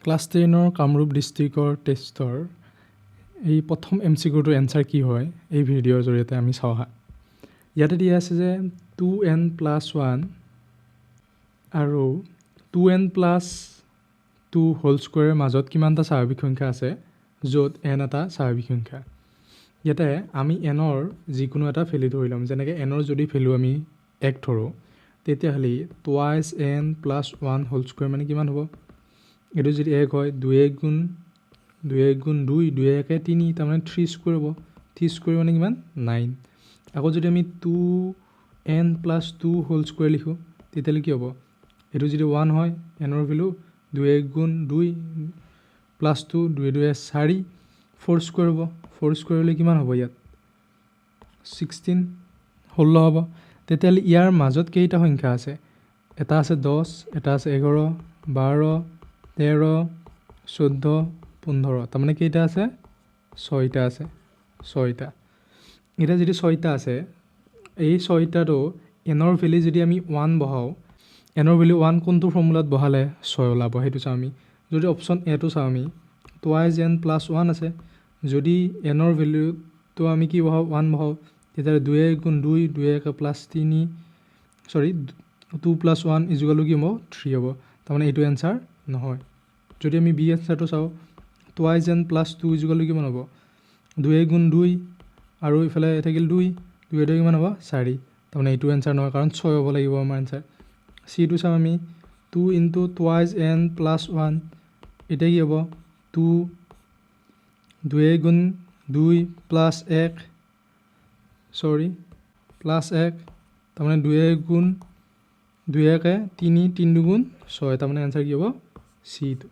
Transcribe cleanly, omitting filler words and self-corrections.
Class 10 Kamrup ডিষ্ট্ৰিক্টৰ টেষ্টৰ এই প্ৰথম MCQটোৰ এনচাৰ কি হয় এই ভিডিঅ'ৰ জৰিয়তে আমি চাওঁ হা। ইয়াতে দিয়া আছে যে 2n+1 আৰু 2n+2 হোল স্কোৱাৰৰ মাজত কিমানটা স্বাভাৱিক সংখ্যা আছে য'ত n এটা স্বাভাৱিক সংখ্যা। ইয়াতে আমি nৰ যিকোনো এটা ভেলু ধৰি ল'ম, যেনেকৈ nৰ যদি ভেলু আমি 1 ধৰোঁ তেতিয়াহ'লে টুৱাইছ n+1 হোল স্কোৱাৰ মানে কিমান হ'ব। এইটো যদি 1 হয় 2 গুণ 2 2 1 3 তাৰমানে 3 স্কোৱাৰ হ'ব। 3 স্কোৱাৰ মানে কিমান 9। আকৌ যদি আমি 2n+2 হোল স্কোৱাৰ লিখোঁ তেতিয়াহ'লে কি হ'ব, এইটো যদি 1 হয় nৰ ভেলু 2 গুণ 2 +2 2 2 4 4 স্কোৱাৰ হ'ব। 4 স্কোৱাৰ হ'লে কিমান হ'ব, ইয়াত 16 16 হ'ব। তেতিয়াহ'লে ইয়াৰ মাজত কেইটা সংখ্যা আছে, এটা আছে 10, এটা আছে 11, 12, 13, 14, 15, তাৰমানে কেইটা আছে 6টা আছে 6টা। এতিয়া যদি 6টা আছে এই 6টাটো nৰ ভেলু যদি আমি 1 বহাওঁ, nৰ ভেলু 1 কোনটো ফৰ্মুলাত বহালে 6 ওলাব সেইটো চাওঁ আমি। যদি অপশ্যন এটো চাওঁ আমি টুৱাইছ n+1 আছে, যদি nৰ ভেলুটো আমি কি বহাওঁ 1 বহাওঁ তেতিয়াহ'লে 2 গুণ 2 2 1 +3 2 + 1 ইজুকেল টু কি হ'ব 3 হ'ব। তাৰমানে এইটো এনচাৰ নহয়। যদি আমি বি এনচাৰটো চাওঁ টুৱাইছ n+2 ইজুকেল টু কিমান হ'ব 2 গুণ 2 আৰু ইফালে থাকিল 2 2 2 কিমান হ'ব 4, তাৰমানে এইটো এনচাৰ নহয় কাৰণ 6 হ'ব লাগিব আমাৰ এনচাৰ। চিটো চাওঁ আমি 2 × টুৱাইছ n+1 এতিয়া কি হ'ব 2 2 গুণ 2 +1 তাৰমানে 2 গুণ 2 1 3 3 2 গুণ 6, তাৰমানে এনচাৰ কি হ'ব চিটো।